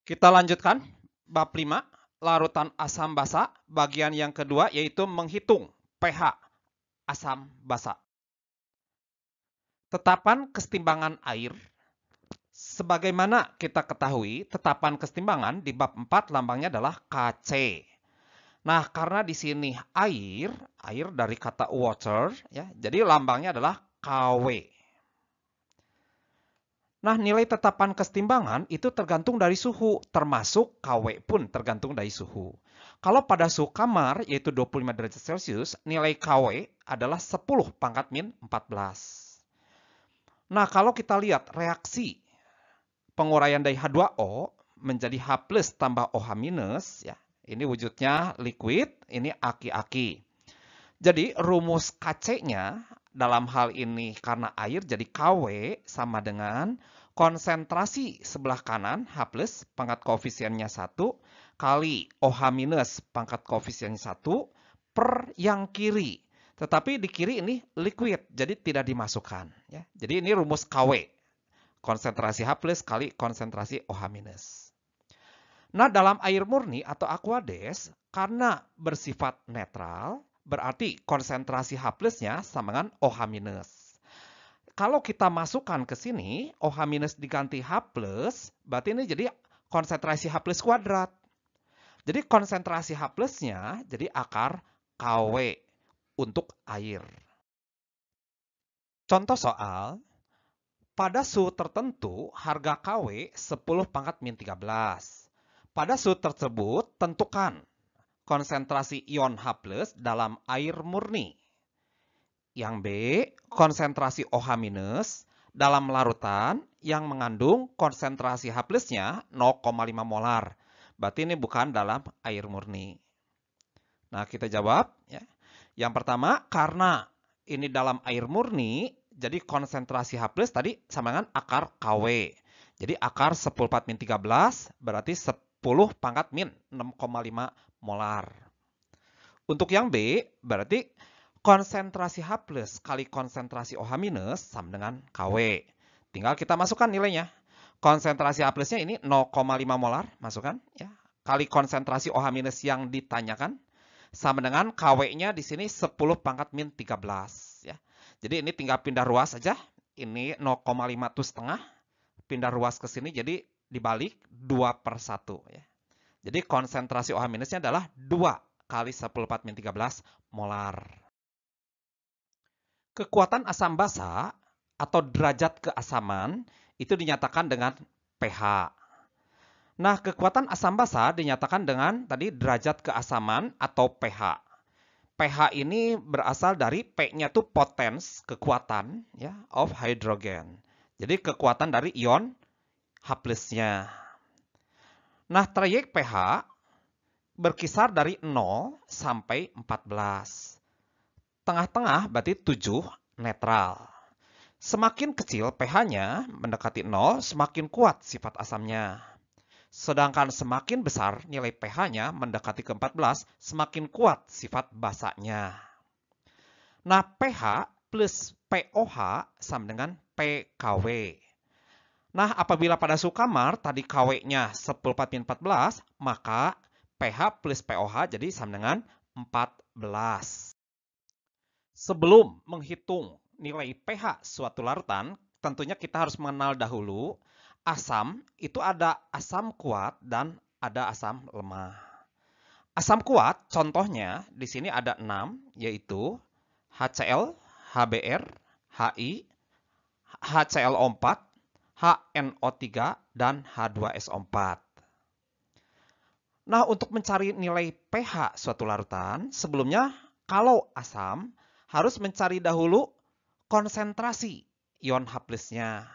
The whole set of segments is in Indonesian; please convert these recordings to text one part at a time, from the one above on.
Kita lanjutkan bab 5, larutan asam basa, bagian yang kedua yaitu menghitung pH asam basa. Tetapan kesetimbangan air. Sebagaimana kita ketahui, tetapan kesetimbangan di bab 4 lambangnya adalah Kc. Nah, karena di sini air dari kata water, ya, jadi lambangnya adalah Kw. Nah, nilai tetapan kesetimbangan itu tergantung dari suhu, termasuk Kw pun tergantung dari suhu. Kalau pada suhu kamar, yaitu 25 derajat Celcius, nilai Kw adalah 10 pangkat min 14. Nah, kalau kita lihat reaksi penguraian dari H2O menjadi H plus tambah OH minus, ya, ini wujudnya liquid, ini aki-aki. Jadi rumus Kc-nya dalam hal ini karena air jadi Kw sama dengan konsentrasi sebelah kanan H plus pangkat koefisiennya 1 kali OH minus pangkat koefisiennya 1 per yang kiri. Tetapi di kiri ini liquid, jadi tidak dimasukkan. Ya. Jadi ini rumus Kw. Konsentrasi H plus kali konsentrasi OH minus. Nah, dalam air murni atau aqueous, karena bersifat netral, berarti konsentrasi H plusnya sama dengan OH minus. Kalau kita masukkan ke sini, OH minus diganti H plus, berarti ini jadi konsentrasi H plus kuadrat. Jadi konsentrasi H plusnya jadi akar Kw untuk air. Contoh soal, pada suhu tertentu harga Kw 10 pangkat min 13. Pada suhu tersebut, tentukan konsentrasi ion H+ dalam air murni. Yang B, konsentrasi OH- dalam larutan yang mengandung konsentrasi H+-nya 0,5 molar. Berarti ini bukan dalam air murni. Nah, kita jawab. Ya. Yang pertama, karena ini dalam air murni, jadi konsentrasi H+ tadi sama dengan akar Kw. Jadi akar 10⁻13 berarti 10 pangkat min 6,5 molar. Untuk yang B, berarti konsentrasi H+ kali konsentrasi OH- sama dengan Kw. Tinggal kita masukkan nilainya. Konsentrasi H+-nya ini 0,5 molar, masukkan. Ya. Kali konsentrasi OH- yang ditanyakan, sama dengan Kw-nya di sini 10 pangkat min 13. Ya. Jadi ini tinggal pindah ruas saja. Ini 0,5 itu setengah. Pindah ruas ke sini, jadi dibalik 2/1. Ya. Jadi konsentrasi OH- adalah 2 kali 10 min 13 molar. Kekuatan asam basa atau derajat keasaman itu dinyatakan dengan pH. Nah, kekuatan asam basa dinyatakan dengan tadi derajat keasaman atau pH. pH ini berasal dari P-nya itu potens, kekuatan ya, of hydrogen. Jadi kekuatan dari ion H+-nya. Nah, trayek pH berkisar dari 0 sampai 14. Tengah-tengah berarti 7 netral. Semakin kecil pH-nya mendekati 0, semakin kuat sifat asamnya. Sedangkan semakin besar nilai pH-nya mendekati ke 14, semakin kuat sifat basanya. Nah, pH plus pOH sama dengan pKw. Nah, apabila pada suhu kamar tadi Kw-nya 10⁻14, maka pH plus pOH jadi sama dengan 14. Sebelum menghitung nilai pH suatu larutan, tentunya kita harus mengenal dahulu asam itu ada asam kuat dan ada asam lemah. Asam kuat contohnya di sini ada 6 yaitu HCl, HBr, HI, HClO4, HNO3 dan H2SO4. Nah, untuk mencari nilai pH suatu larutan, sebelumnya kalau asam harus mencari dahulu konsentrasi ion H+-nya.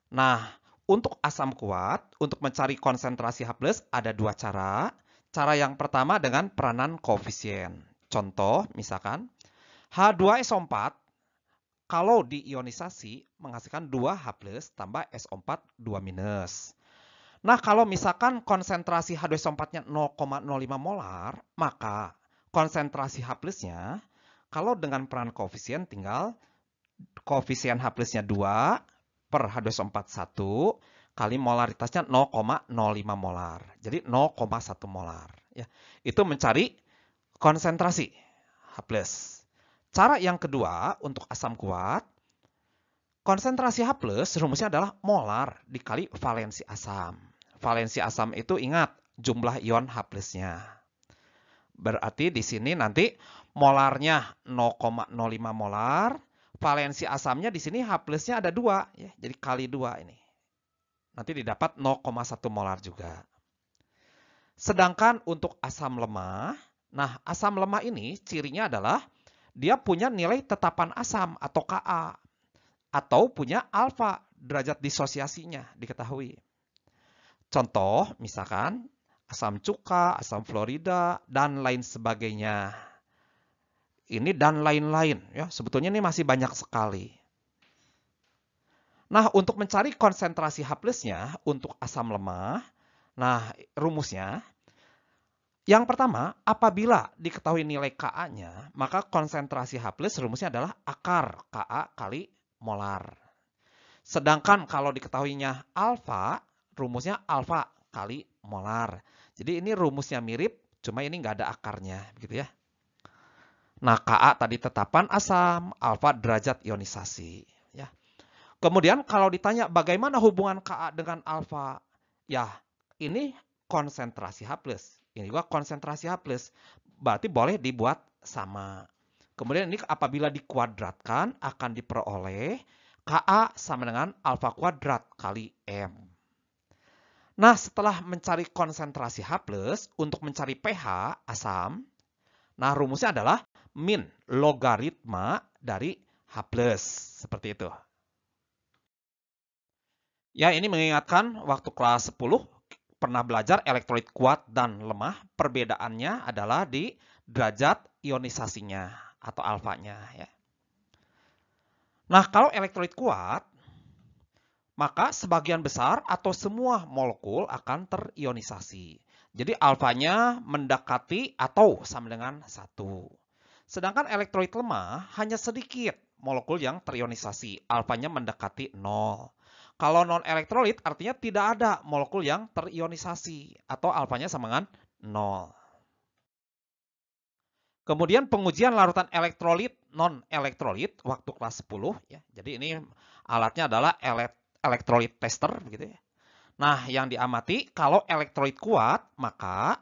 Nah, untuk asam kuat, untuk mencari konsentrasi H+, ada dua cara. Cara yang pertama dengan peranan koefisien. Contoh, misalkan, H2SO4, kalau diionisasi, menghasilkan 2H+, tambah SO4, 2-. Nah, kalau misalkan konsentrasi H2SO4-nya 0,05 molar, maka konsentrasi H+-nya, kalau dengan peran koefisien, tinggal koefisien H+-nya 2 per H2SO4 1 kali molaritasnya 0,05 molar. Jadi 0,1 molar. Ya. Itu mencari konsentrasi H+. Cara yang kedua untuk asam kuat, konsentrasi H+, rumusnya adalah molar dikali valensi asam. Valensi asam itu ingat jumlah ion H+-nya. Berarti di sini nanti molarnya 0,05 molar, valensi asamnya di sini H+-nya ada 2, ya. Jadi kali 2 ini. Nanti didapat 0,1 molar juga. Sedangkan untuk asam lemah, nah asam lemah ini cirinya adalah dia punya nilai tetapan asam atau Ka, atau punya alfa, derajat disosiasinya diketahui. Contoh, misalkan asam cuka, asam fluorida, dan lain sebagainya. Ini dan lain-lain, ya. Sebetulnya ini masih banyak sekali. Nah, untuk mencari konsentrasi H+-nya untuk asam lemah, nah rumusnya, yang pertama, apabila diketahui nilai Ka-nya, maka konsentrasi H+ rumusnya adalah akar Ka kali molar. Sedangkan kalau diketahuinya alfa, rumusnya alfa kali molar. Jadi ini rumusnya mirip, cuma ini nggak ada akarnya, begitu ya. Nah, Ka tadi tetapan asam, alfa derajat ionisasi. Ya. Kemudian kalau ditanya bagaimana hubungan Ka dengan alfa, ya ini konsentrasi H+. Ini juga konsentrasi H+. Berarti boleh dibuat sama. Kemudian ini apabila dikuadratkan akan diperoleh Ka sama dengan alfa kuadrat kali M. Nah, setelah mencari konsentrasi H+, untuk mencari pH asam, nah rumusnya adalah min logaritma dari H+. Seperti itu. Ya, ini mengingatkan waktu kelas 10 pernah belajar elektrolit kuat dan lemah. Perbedaannya adalah di derajat ionisasinya atau alfanya. Ya. Nah, kalau elektrolit kuat, maka sebagian besar atau semua molekul akan terionisasi. Jadi alfanya mendekati atau sama dengan 1. Sedangkan elektrolit lemah hanya sedikit molekul yang terionisasi. Alfanya mendekati 0. Kalau non-elektrolit artinya tidak ada molekul yang terionisasi atau alfanya sama dengan 0. Kemudian pengujian larutan elektrolit non-elektrolit waktu kelas 10 ya. Jadi ini alatnya adalah elektrolit tester begitu ya. Nah, yang diamati kalau elektrolit kuat maka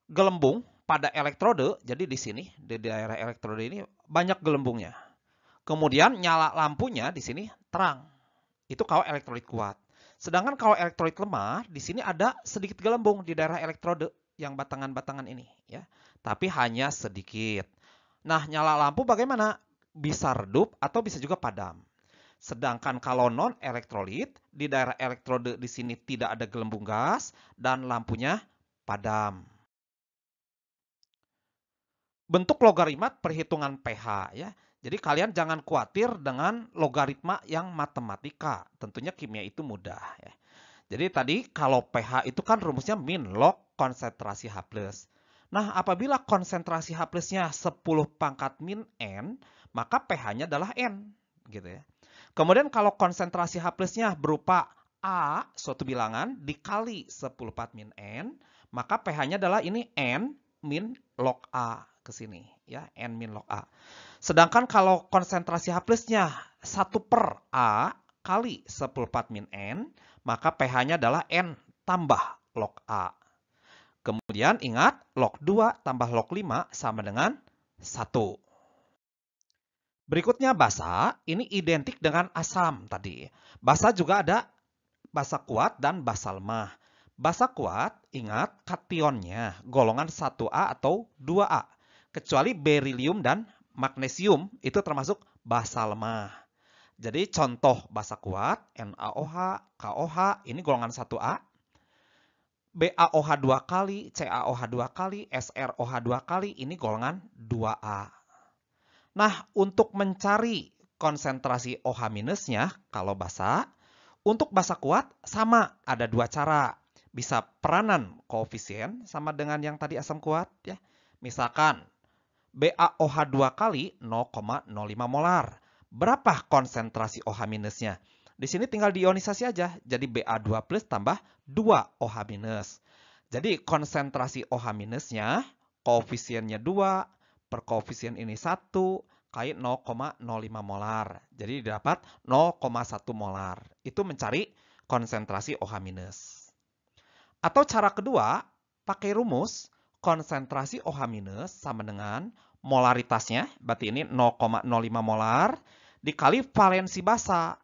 gelembung pada elektrode, jadi di sini di daerah elektrode ini banyak gelembungnya. Kemudian nyala lampunya di sini terang. Itu kalau elektrolit kuat. Sedangkan kalau elektrolit lemah, di sini ada sedikit gelembung di daerah elektrode yang batangan-batangan ini, ya. Tapi hanya sedikit. Nah, nyala lampu bagaimana? Bisa redup atau bisa juga padam. Sedangkan kalau non-elektrolit, di daerah elektrode di sini tidak ada gelembung gas dan lampunya padam. Bentuk logaritma perhitungan pH, ya. Jadi kalian jangan khawatir dengan logaritma yang matematika. Tentunya kimia itu mudah. Ya. Jadi tadi kalau pH itu kan rumusnya min log konsentrasi H+. Nah, apabila konsentrasi H+-nya 10 pangkat min N, maka pH-nya adalah N. Gitu ya. Kemudian kalau konsentrasi H+-nya berupa A, suatu bilangan, dikali 10 pangkat min N, maka pH-nya adalah ini N min log A ke sini. Ya, N min log A. Sedangkan kalau konsentrasi H+-nya 1 per A kali 10 pangkat min N, maka pH-nya adalah N tambah log A. Kemudian ingat, log 2 tambah log 5 sama dengan 1. Berikutnya basa, ini identik dengan asam tadi. Basa juga ada basa kuat dan basa lemah. Basa kuat, ingat kationnya golongan 1A atau 2A. Kecuali berilium dan magnesium itu termasuk basa lemah. Jadi contoh basa kuat, NaOH, KOH, ini golongan 1A. BaOH 2 kali, CaOH 2 kali, SrOH 2 kali, ini golongan 2A. Nah, untuk mencari konsentrasi OH minusnya, kalau basa, untuk basa kuat sama, ada 2 cara. Bisa peranan koefisien sama dengan yang tadi asam kuat. Ya. Misalkan, BaOH 2 kali 0,05 molar. Berapa konsentrasi OH minusnya? Di sini tinggal diionisasi aja. Jadi Ba2 plus tambah 2OH minus. Jadi konsentrasi OH minusnya, koefisiennya 2, per koefisien ini 1, kali 0,05 molar. Jadi dapat 0,1 molar. Itu mencari konsentrasi OH minus. Atau cara kedua, pakai rumus konsentrasi OH minus sama dengan molaritasnya, berarti ini 0,05 molar, dikali valensi basa.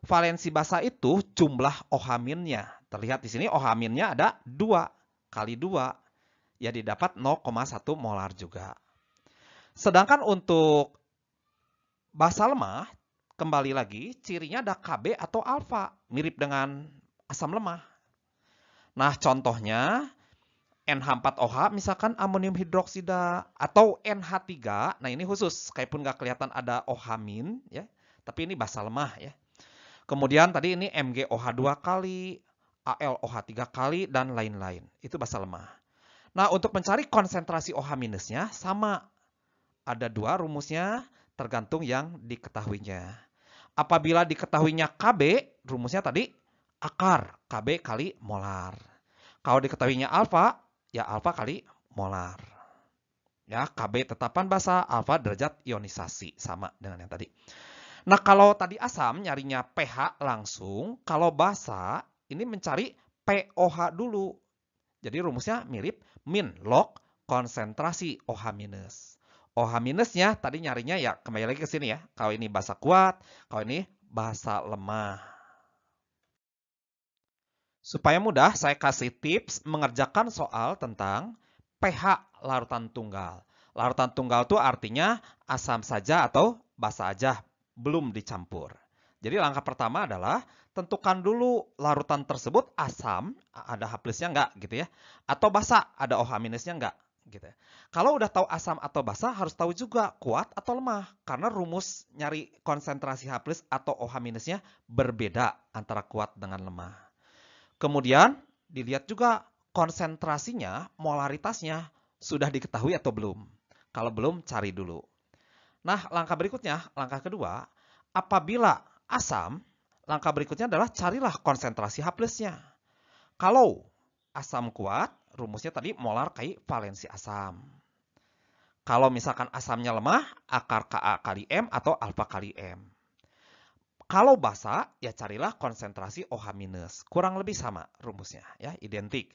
Valensi basa itu jumlah OH minnya. Terlihat di sini OH minnya ada 2 kali 2. Ya didapat 0,1 molar juga. Sedangkan untuk basa lemah, kembali lagi, cirinya ada Kb atau alfa, mirip dengan asam lemah. Nah, contohnya NH4OH misalkan amonium hidroksida atau NH3. Nah, ini khusus, meskipun nggak kelihatan ada OH min, ya, tapi ini basa lemah ya. Kemudian tadi ini MgOH 2 kali, AlOH 3 kali, dan lain-lain. Itu basa lemah. Nah, untuk mencari konsentrasi OH minusnya sama. Ada dua rumusnya, tergantung yang diketahuinya. Apabila diketahuinya Kb, rumusnya tadi akar Kb kali molar. Kalau diketahuinya alfa, ya alfa kali molar. Ya, Kb tetapan basa, alfa derajat ionisasi, sama dengan yang tadi. Nah, kalau tadi asam nyarinya pH langsung, kalau basa ini mencari pOH dulu. Jadi rumusnya mirip, min log konsentrasi OH minus. OH minusnya tadi nyarinya ya kembali lagi ke sini ya. Kalau ini basa kuat, kalau ini basa lemah. Supaya mudah, saya kasih tips mengerjakan soal tentang pH larutan tunggal. Larutan tunggal itu artinya asam saja atau basa aja, belum dicampur. Jadi langkah pertama adalah tentukan dulu larutan tersebut asam, ada H plusnya enggak gitu ya. Atau basa, ada OH minusnya enggak gitu ya. Kalau udah tahu asam atau basa, harus tahu juga kuat atau lemah. Karena rumus nyari konsentrasi H plus atau OH minusnya berbeda antara kuat dengan lemah. Kemudian dilihat juga konsentrasinya, molaritasnya sudah diketahui atau belum. Kalau belum, cari dulu. Nah, langkah berikutnya, langkah kedua, apabila asam, langkah berikutnya adalah carilah konsentrasi H plusnya. Kalau asam kuat, rumusnya tadi molar kali valensi asam. Kalau misalkan asamnya lemah, akar Ka kali M atau alfa kali M. Kalau basa, ya carilah konsentrasi OH minus. Kurang lebih sama rumusnya, ya, identik.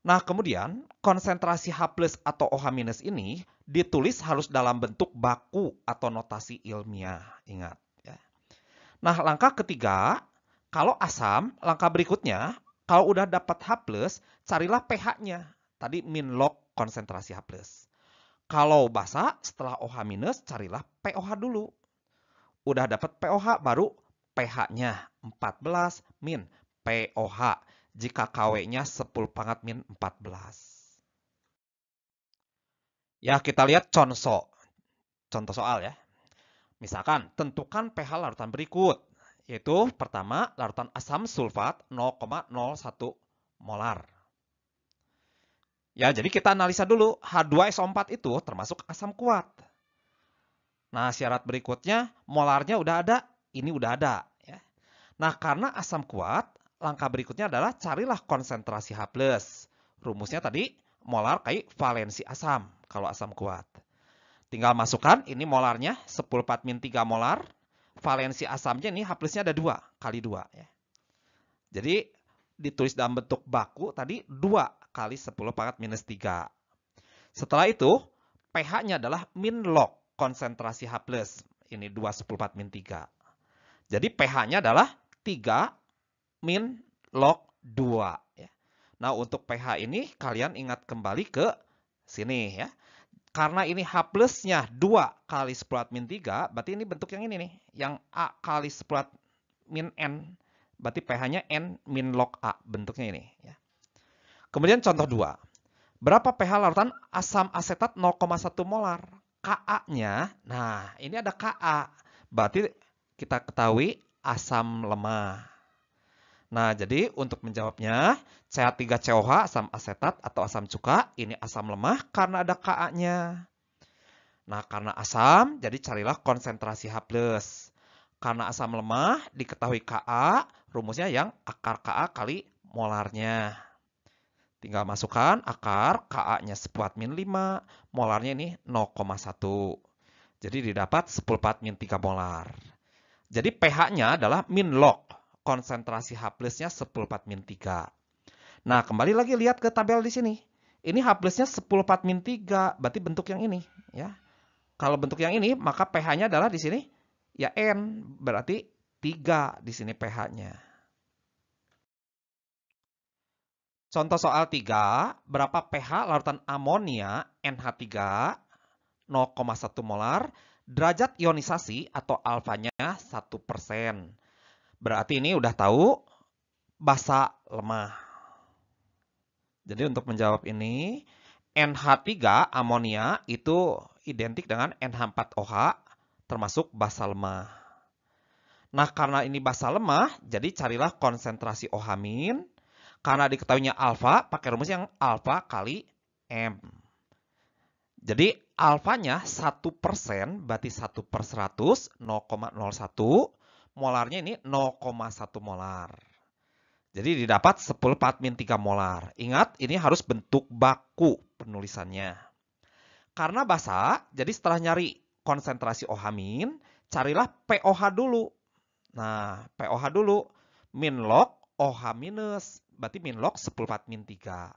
Nah, kemudian konsentrasi H plus atau OH minus ini ditulis harus dalam bentuk baku atau notasi ilmiah. Ingat, ya. Nah, langkah ketiga, kalau asam, langkah berikutnya, kalau udah dapat H plus, carilah pH-nya. Tadi min log konsentrasi H plus. Kalau basa, setelah OH minus, carilah pOH dulu. Udah dapat pOH, baru pH-nya 14 min pOH. Jika KW-nya 10 pangkat min 14. Ya, kita lihat contoh soal ya. Misalkan, tentukan pH larutan berikut. Yaitu pertama, larutan asam sulfat 0,01 molar. Ya, jadi kita analisa dulu. H2SO4 itu termasuk asam kuat. Nah, syarat berikutnya, molarnya udah ada, ini udah ada. Ya. Nah, karena asam kuat, langkah berikutnya adalah carilah konsentrasi H+. Rumusnya tadi, molar kali valensi asam, kalau asam kuat. Tinggal masukkan, ini molarnya 10⁻³ molar. Valensi asamnya ini H+-nya ada 2, kali 2. Ya. Jadi, ditulis dalam bentuk baku, tadi 2 kali 10⁻⁻³. Setelah itu, pH-nya adalah min log konsentrasi H+. Ini 2 10⁻⁻³. Jadi pH-nya adalah 3 min log 2. Ya. Nah, untuk pH ini kalian ingat kembali ke sini ya. Karena ini H plusnya 2 kali 10⁻⁻³, berarti ini bentuk yang ini nih. Yang A kali 10⁻⁻n, berarti pH-nya N min log A, bentuknya ini. Ya. Kemudian contoh 2. Berapa pH larutan asam asetat 0,1 molar? Ka-nya, nah ini ada Ka. Berarti kita ketahui asam lemah. Nah, jadi untuk menjawabnya, CH3COH asam asetat atau asam cuka, ini asam lemah karena ada Ka-nya. Nah, karena asam, jadi carilah konsentrasi H+. Karena asam lemah, diketahui Ka, rumusnya yang akar Ka kali molarnya. Tinggal masukkan akar, Ka-nya 10⁻⁵, molarnya ini 0,1. Jadi didapat 10⁻³ molar. Jadi pH-nya adalah min log, konsentrasi H+-nya 10⁻3. Nah, kembali lagi lihat ke tabel di sini. Ini H+-nya 10⁻3, berarti bentuk yang ini, ya. Kalau bentuk yang ini, maka pH-nya adalah di sini ya N, berarti 3 di sini pH-nya. Contoh soal 3, berapa pH larutan amonia NH3 0,1 molar, derajat ionisasi atau alfanya 1%. Berarti ini udah tahu basa lemah. Jadi untuk menjawab ini, NH3 amonia itu identik dengan NH4OH termasuk basa lemah. Nah, karena ini basa lemah, jadi carilah konsentrasi OH-. Karena diketahuinya alfa, pakai rumus yang alfa kali M. Jadi alfanya 1%, berarti 1/100, 0,01. Molarnya ini 0,1 molar. Jadi didapat 10⁻³ molar. Ingat, ini harus bentuk baku penulisannya. Karena basa, jadi setelah nyari konsentrasi OH-, carilah POH dulu. Nah, POH dulu. Min log OH-, berarti min log 10⁻3.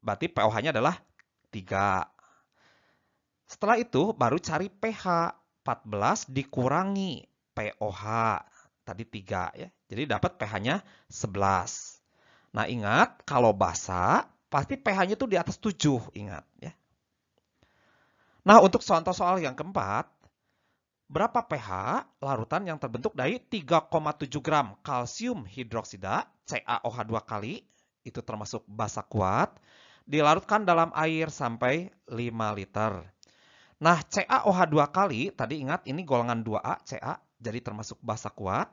Berarti POH-nya adalah 3. Setelah itu baru cari pH. 14 dikurangi POH. Tadi 3 ya. Jadi dapat pH-nya 11. Nah, ingat kalau basa pasti pH-nya itu di atas 7, ingat ya. Nah, untuk contoh soal yang keempat, berapa pH larutan yang terbentuk dari 3,7 gram kalsium hidroksida CaOH2 kali, itu termasuk basa kuat, dilarutkan dalam air sampai 5 liter. Nah, CaOH2 kali, tadi ingat ini golongan 2A, Ca, jadi termasuk basa kuat.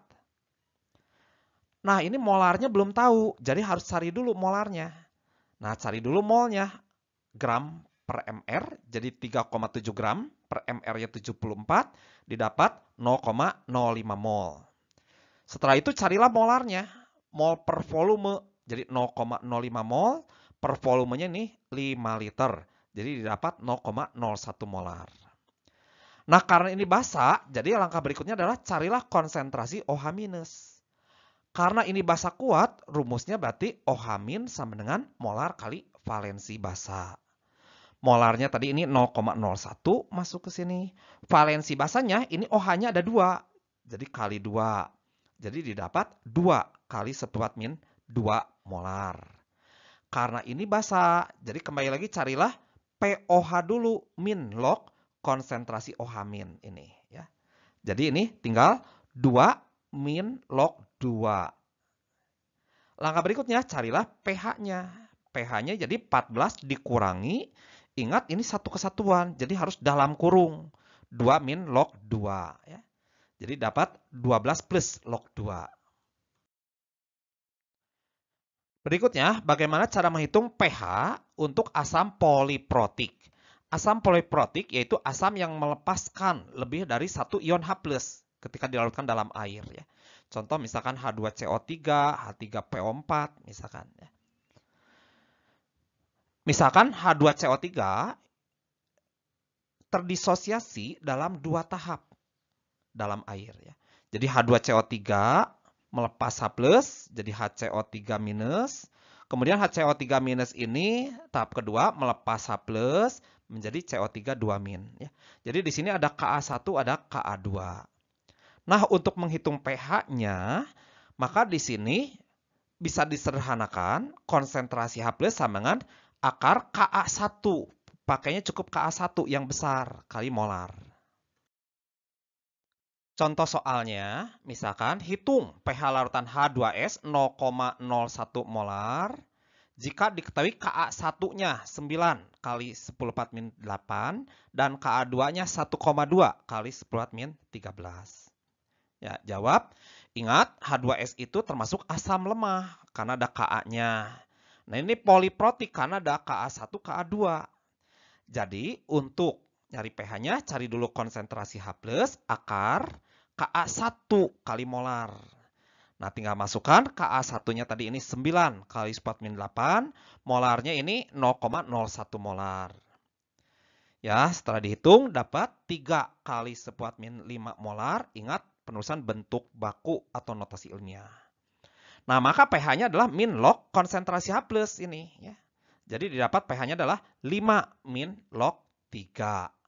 Nah, ini molarnya belum tahu, jadi harus cari dulu molarnya. Nah, cari dulu molnya, gram per mr, jadi 3,7 gram per mr-nya 74, didapat 0,05 mol. Setelah itu carilah molarnya, mol per volume, jadi 0,05 mol per volumenya ini 5 liter. Jadi didapat 0,01 molar. Nah, karena ini basa, jadi langkah berikutnya adalah carilah konsentrasi OH-. Karena ini basa kuat, rumusnya berarti OH- sama dengan molar kali valensi basa. Molarnya tadi ini 0,01 masuk ke sini. Valensi basanya ini OH-nya ada 2. Jadi kali 2. Jadi didapat 2 kali 10⁻² molar. Karena ini basa, jadi kembali lagi carilah POH dulu, min log konsentrasi OH- ini ya. Jadi ini tinggal 2 min log 2. Langkah berikutnya carilah pH-nya. pH-nya jadi 14 dikurangi, ingat ini satu kesatuan, jadi harus dalam kurung. 2 min log 2 ya. Jadi dapat 12 plus log 2. Berikutnya, bagaimana cara menghitung pH untuk asam poliprotik. Asam poliprotik yaitu asam yang melepaskan lebih dari 1 ion H+ ketika dilarutkan dalam air ya. Contoh misalkan H2CO3, H3PO4 misalkan ya. Misalkan H2CO3 terdisosiasi dalam 2 tahap dalam air ya. Jadi H2CO3 melepas H+, jadi HCO3-. Kemudian HCO3- ini tahap kedua melepas H+, menjadi CO3 2-. Ya. Jadi di sini ada Ka1, ada Ka2. Nah, untuk menghitung pH-nya, maka di sini bisa disederhanakan konsentrasi H+ sama dengan akar Ka1. Pakainya cukup Ka1 yang besar kali molar. Contoh soalnya, misalkan hitung pH larutan H2S 0,01 molar. Jika diketahui Ka1-nya 9 kali 10⁻8 dan Ka2-nya 1,2 kali 10⁻13. Ya, jawab. Ingat, H2S itu termasuk asam lemah karena ada Ka-nya. Nah, ini poliprotik karena ada Ka1, Ka2. Jadi, untuk nyari pH-nya, cari dulu konsentrasi H+, akar, Ka1 kali molar. Nah, tinggal masukkan Ka1-nya tadi ini 9 kali 10⁻8, molarnya ini 0,01 molar. Ya, setelah dihitung dapat 3 kali 10⁻5 molar. Ingat penulisan bentuk baku atau notasi ilmiah. Nah, maka pH-nya adalah min log konsentrasi H+ ini ya. Jadi didapat pH-nya adalah 5 min log 3.